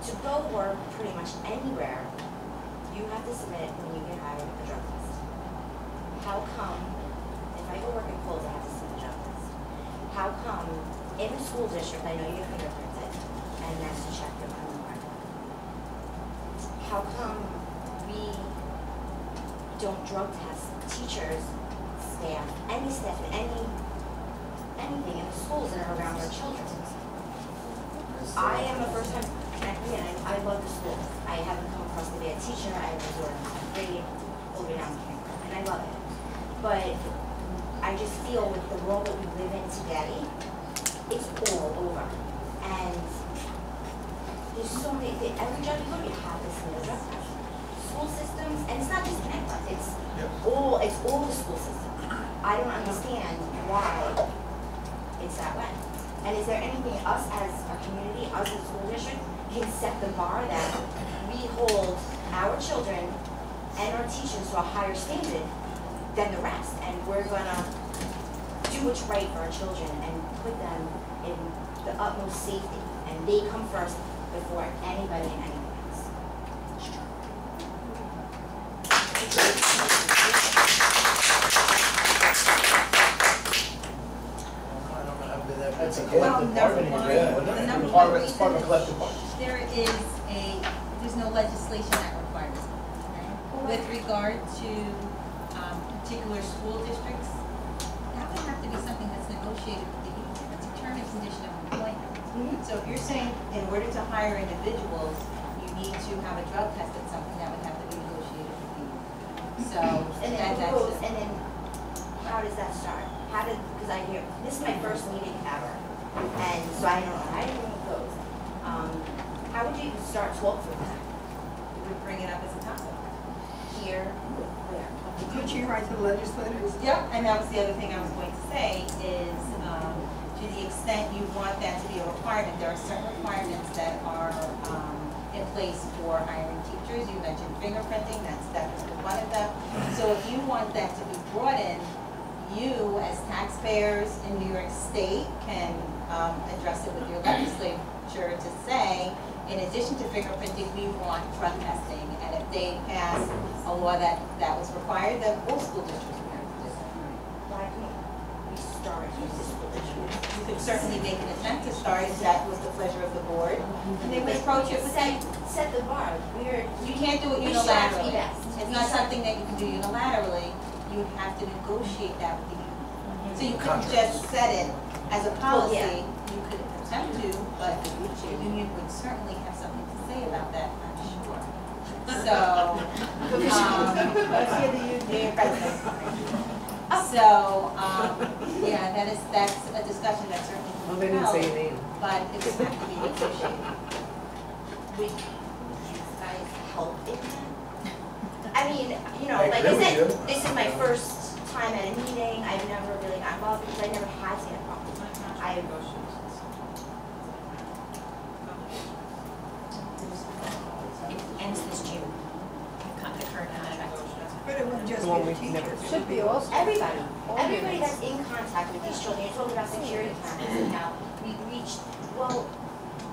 to go work pretty much anywhere, you have to submit when you get hired a drug test. How come, if I go work at Kohl's, I have to submit a drug test? How come in the school district, I know you get fingerprinted, and that's to check your criminal record. How come we don't drug test teachers, staff in anything in the schools that are around our children? I am a first-time connectee, and I love the school. I haven't come across to be a teacher. I resort to grade all the way down to kindergarten, and I love it. But I just feel with the world that we live in today, it's all over. And there's so many, every job you go to, you have to submit a drug test. School systems, and it's not just Connecticut, it's all the school systems. I don't understand why it's that way. And is there anything us as a community, us as a school district, can set the bar that we hold our children and our teachers to a higher standard than the rest, and we're gonna do what's right for our children and put them in the utmost safety, and they come first before anybody and anything else. It's a collective bargaining agreement. It's part of a collective bargaining. There's no legislation that requires it, right? With regard to particular school districts, that would have to be something that's negotiated with the union. It's a term and condition of employment. So if you're saying in order to hire individuals, you need to have a drug test, it's something that would have to be negotiated with the union. So and then how does that start? Because I hear, this is my first meeting ever, and so I didn't know it goes. How would you even start talking with that? we would bring it up as a topic. Here, where? Did you write to the legislators? Yeah, and that was the other thing I was going to say is to the extent you want that to be a requirement, there are certain requirements that are in place for hiring teachers. You mentioned fingerprinting, that's definitely one of them. So if you want that to be brought in, you as taxpayers in New York State can address it with your legislature to say, in addition to fingerprinting, we want drug testing. And if they pass a law that was required, then all school districts would have to do that. Why can't we start with the school district? You could certainly make an attempt to start if that was the pleasure of the board. And they would approach it with set the bar. you can't do it unilaterally. It's not something that you can do unilaterally. You would have to negotiate that with the union. So you couldn't just set it as a policy. You could attempt to, but the union would certainly have something to say about that, I'm sure. So, yeah, that's a discussion that certainly can be held, but it would have to be negotiated. Would you guys help in that? I mean, you know, like I said, this is my first time at a meeting. I've never really got involved because I never had to get involved. It ends this June. The current contract. But it wouldn't just be the teachers. Should be also. Everybody. Everybody that's in contact with these children. You're talking about security cameras and how we've reached, well,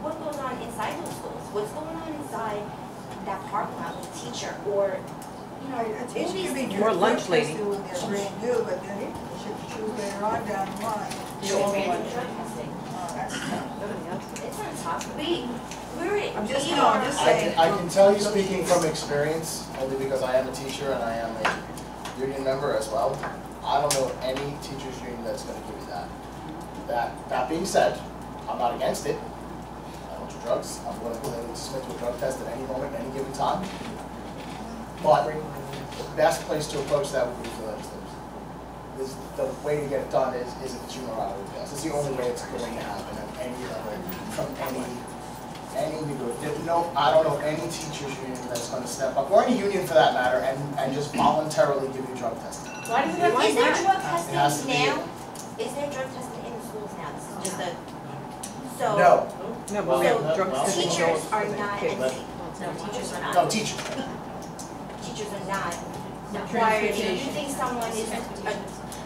what goes on inside those schools? What's going on inside that parking lot with a teacher or, you know, A teacher can be Or lunch lady. when they're brand new, but then they should choose later on down the line. random drug testing. That's tough. It's not tough. I'm just saying. I can tell you, speaking from experience, only because I am a teacher and I am a union member as well, I don't know any teachers union that's going to give you that. That being said, I'm not against it. I don't do drugs. I'm willing to submit to a drug test at any moment, any given time. But the best place to approach that would be for legislators. The way to get it done is if it's unilateral test. It's the only way it's going to happen at any level, from any no, I don't know any teachers union that's going to step up, or any union for that matter, and just voluntarily give you drug testing. Why is there drug testing now? Is there drug testing in the schools now? This is just a, so. No. No, but we have drug So testing teachers for are the not, kids. no, teachers are not. No, teachers. Teachers are not required, if you think someone is,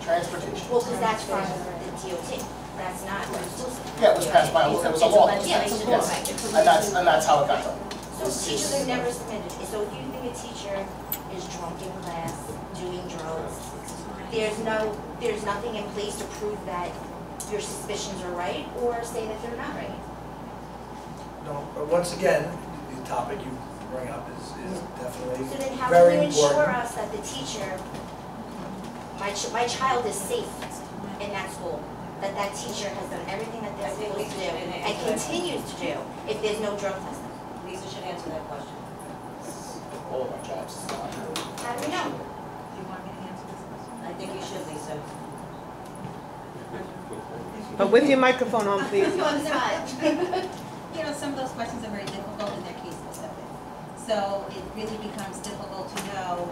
Transportation. well, because that's from the DOT. That's not exclusive. Yeah, it was passed by, it was a law. Yeah, it's a law, right. Yes, and that's how it got done. So teachers have never submitted, so if you think a teacher is drunk in class, doing drugs, there's nothing in place to prove that your suspicions are right, or say that they're not right. No, but once again, the topic you bring up is definitely So then how very can you ensure important. us that the teacher, my child is safe in that school? That teacher has done everything that they're supposed to do and continues to do if there's no drug testing? Lisa should answer that question. All of our jobs. How do we know? Do you want me to answer this question? I think you should, Lisa. But with your microphone on, please. You know, some of those questions are very difficult and they're case specific. So it really becomes difficult to know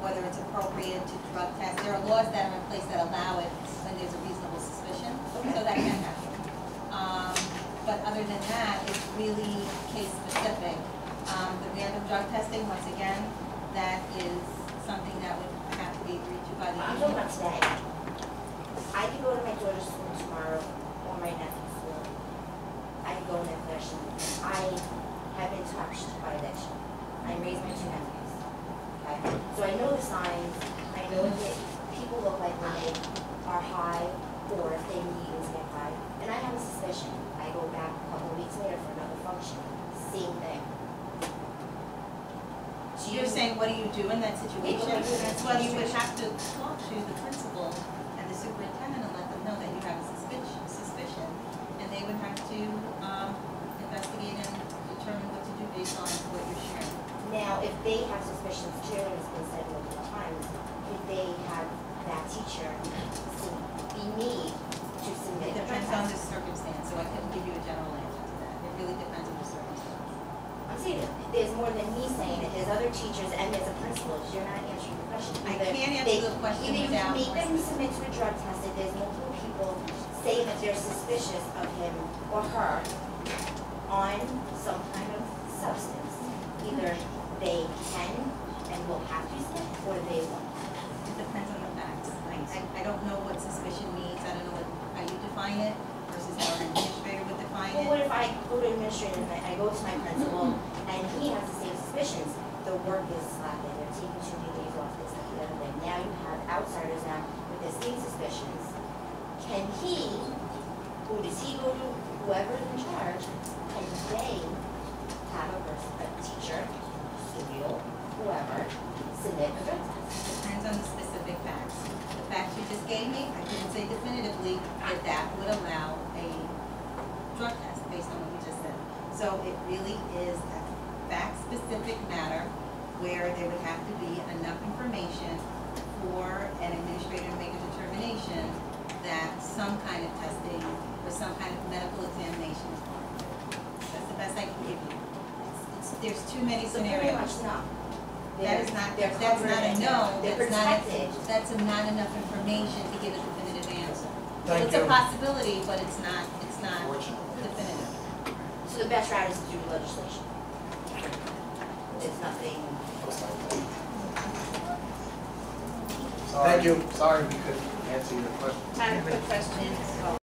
whether it's appropriate to drug test. There are laws that are in place that allow it when there's a reasonable suspicion, so that can happen. But other than that, it's really case specific. The random drug testing, once again, that is something that would have to be agreed to by the I'm union. talking about today. I could go to my daughter's school tomorrow or my nephew's school. I could go in that direction. I have been touched by addiction. I raised my two nephews. Okay? So I know the signs. I know that people look like when they are high or if they need to get high. And I have a suspicion. I go back a couple of weeks later for another function. Same thing. So you're saying, what do you do in that situation? What do you do in that Well, you would situation? have to talk to the principal and the superintendent and let them know that you have a suspicion, and they would have to investigate and determine what to do based on what you're sharing. Now, if they have suspicions too, and it's been said multiple times, if they have that teacher be need to submit It a drug depends on the test. circumstance, so I couldn't give you a general answer to that. It really depends on the circumstance. I'm saying that there's more than me saying it, there's other teachers and there's a principal, you're not answering the question. I Either can't they- answer the question Either you without can make them more submit to a drug test if there's multiple people saying that they're suspicious of him or her on some kind of substance. Either they can and will have to submit, or they won't. It depends on the facts. I don't know what suspicion means, I don't know how you define it versus how an administrator would define Well, what it. if I go to administrator and I go to my principal and he has the same suspicions? The work is slacking, they're taking 2 days off, this, that, the other thing. Now you have outsiders now with the same suspicions. Can he, who does he go to, whoever's in charge, can they have a teacher, studio, whoever, submit a drug test? Depends on the specific facts. The facts you just gave me, I couldn't say definitively that that would allow a drug test based on what you just said. So it really is a fact-specific matter where there would have to be enough information for an administrator to make a determination that some kind of testing or some kind of medical examination is warranted. That's the best I can give you. There's too many So pretty scenarios. much no. That is not, They're that's covered not a and no, they're that's not, protected. that's not enough information to give a definitive answer. Thank It's a you. possibility, but it's not Fortunately. definitive. So the best route is to do legislation. It's nothing. Sorry. Thank you. Sorry we couldn't answer your question. I have a quick question.